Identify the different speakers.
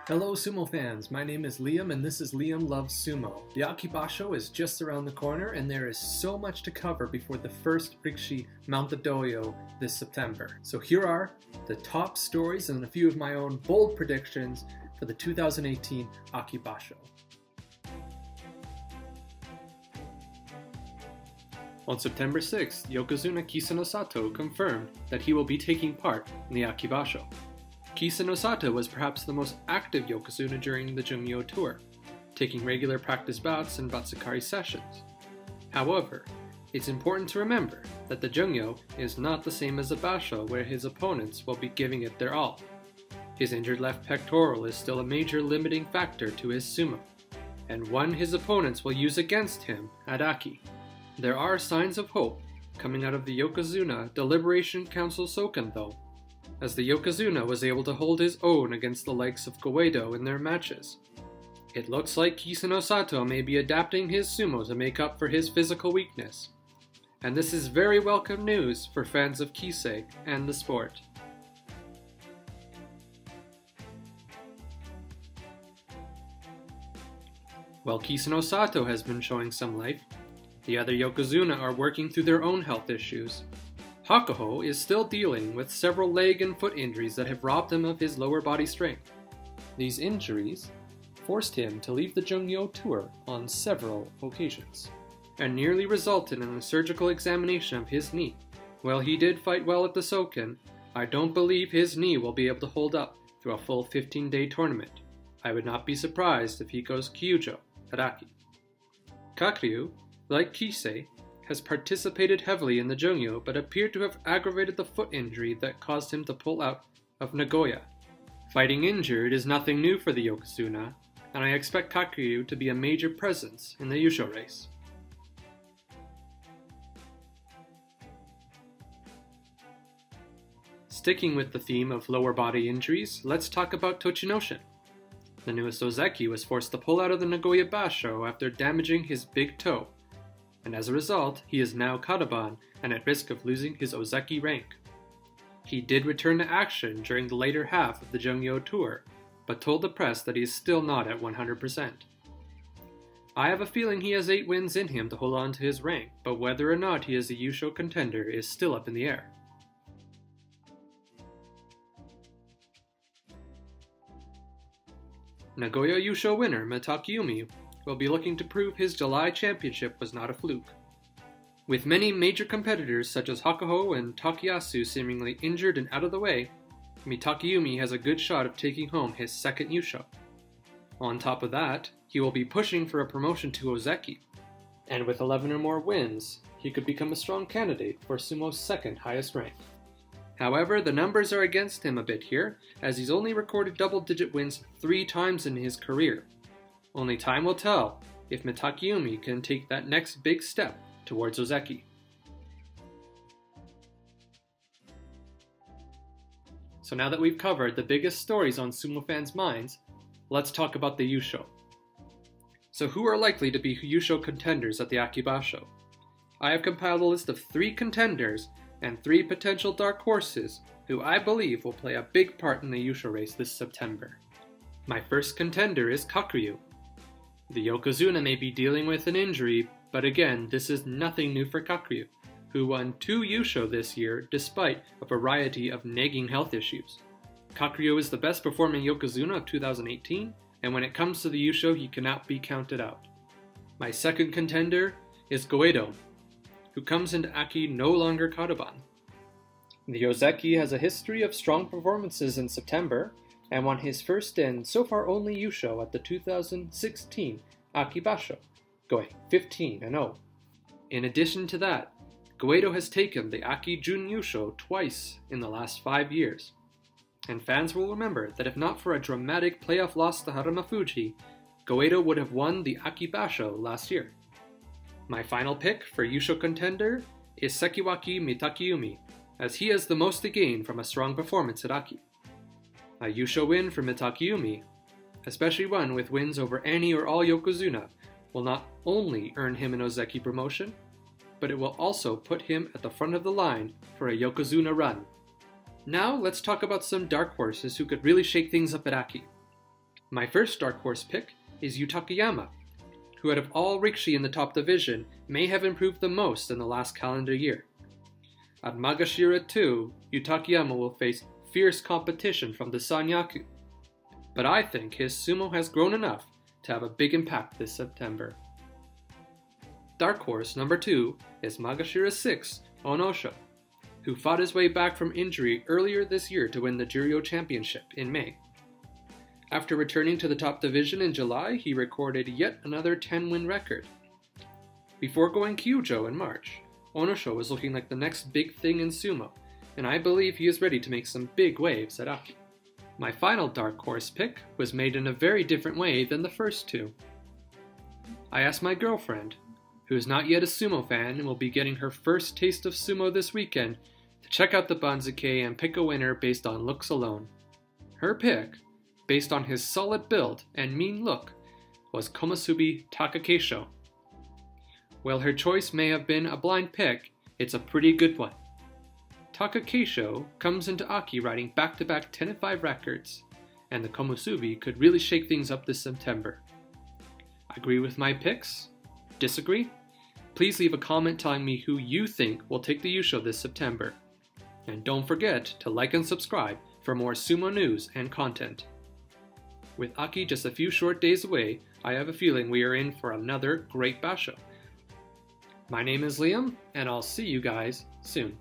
Speaker 1: Hello Sumo fans, my name is Liam and this is Liam Loves Sumo. The Aki Basho is just around the corner and there is so much to cover before the first rikishi mount the dohyo this September. So here are the top stories and a few of my own bold predictions for the 2018 Aki Basho. On September 6th, Yokozuna Kisa Sato confirmed that he will be taking part in the Aki Basho. Kisa Sato was perhaps the most active Yokozuna during the Jungyo tour, taking regular practice bouts and Batsukari sessions. However, it's important to remember that the Jungyo is not the same as a Basho where his opponents will be giving it their all. His injured left pectoral is still a major limiting factor to his sumo, and one his opponents will use against him at Aki. There are signs of hope coming out of the Yokozuna Deliberation Council Soken though, as the Yokozuna was able to hold his own against the likes of Goeido in their matches. It looks like Kisa Sato may be adapting his sumo to make up for his physical weakness, and this is very welcome news for fans of Kisei and the sport. While Kisa Sato has been showing some life, the other Yokozuna are working through their own health issues. Hakuho is still dealing with several leg and foot injuries that have robbed him of his lower body strength. These injuries forced him to leave the Jungyo tour on several occasions, and nearly resulted in a surgical examination of his knee. While he did fight well at the Soken, I don't believe his knee will be able to hold up through a full 15-day tournament. I would not be surprised if he goes Kyujo at Aki. Kakuryu, like Kisei, has participated heavily in the Jungyo but appeared to have aggravated the foot injury that caused him to pull out of Nagoya. Fighting injured is nothing new for the Yokozuna, and I expect Kakuryu to be a major presence in the Yusho race. Sticking with the theme of lower body injuries, let's talk about Tochinoshin. The newest Ozeki was forced to pull out of the Nagoya Basho after damaging his big toe, and as a result, he is now Kataban and at risk of losing his Ozeki rank. He did return to action during the later half of the Jungyo tour, but told the press that he is still not at 100%. I have a feeling he has 8 wins in him to hold on to his rank, but whether or not he is a Yusho contender is still up in the air. Nagoya Yusho winner Mitakeumi will be looking to prove his July championship was not a fluke. With many major competitors such as Hakuho and Takayasu seemingly injured and out of the way, Mitakeumi has a good shot of taking home his second Yusho. On top of that, he will be pushing for a promotion to Ozeki, and with 11 or more wins, he could become a strong candidate for Sumo's second highest rank. However, the numbers are against him a bit here, as he's only recorded double-digit wins 3 times in his career. Only time will tell if Mitakeumi can take that next big step towards Ozeki. So now that we've covered the biggest stories on sumo fans' minds, let's talk about the Yusho. So who are likely to be Yusho contenders at the Aki Basho? I have compiled a list of 3 contenders and 3 potential dark horses who I believe will play a big part in the Yusho race this September. My first contender is Kakuryu. The Yokozuna may be dealing with an injury, but again, this is nothing new for Kakuryu, who won 2 Yusho this year despite a variety of nagging health issues. Kakuryu is the best performing Yokozuna of 2018, and when it comes to the Yusho, he cannot be counted out. My second contender is Goeido, who comes into Aki no longer Kataban. The Ozeki has a history of strong performances in September, and won his first and so far only Yusho at the 2016 Aki Basho, going 15-0. In addition to that, Goeido has taken the Aki Jun Yusho twice in the last 5 years, and fans will remember that if not for a dramatic playoff loss to Haramafuji, Goeido would have won the Aki Basho last year. My final pick for Yusho contender is Sekiwaki Mitakeumi, as he has the most to gain from a strong performance at Aki. A Yusho win for Mitakeumi, especially one with wins over any or all Yokozuna, will not only earn him an Ozeki promotion, but it will also put him at the front of the line for a Yokozuna run. Now let's talk about some dark horses who could really shake things up at Aki. My first dark horse pick is Yutakayama, who out of all rikishi in the top division may have improved the most in the last calendar year. At Magashira 2, Yutakayama will face fierce competition from the Sanyaku, but I think his sumo has grown enough to have a big impact this September. Dark horse number 2 is Magashira 6, Onosho, who fought his way back from injury earlier this year to win the Juryo Championship in May. After returning to the top division in July, he recorded yet another 10-win record. Before going Kyujo in March, Onosho was looking like the next big thing in sumo, and I believe he is ready to make some big waves at Aki. My final dark horse pick was made in a very different way than the first two. I asked my girlfriend, who is not yet a sumo fan and will be getting her first taste of sumo this weekend, to check out the Banzuke and pick a winner based on looks alone. Her pick, based on his solid build and mean look, was Komusubi Takakeisho. While her choice may have been a blind pick, it's a pretty good one. Takakeisho comes into Aki riding back-to-back 10-5 records, and the Komusubi could really shake things up this September. Agree with my picks? Disagree? Please leave a comment telling me who you think will take the Yusho this September. And don't forget to like and subscribe for more sumo news and content. With Aki just a few short days away, I have a feeling we are in for another great basho. My name is Liam, and I'll see you guys soon.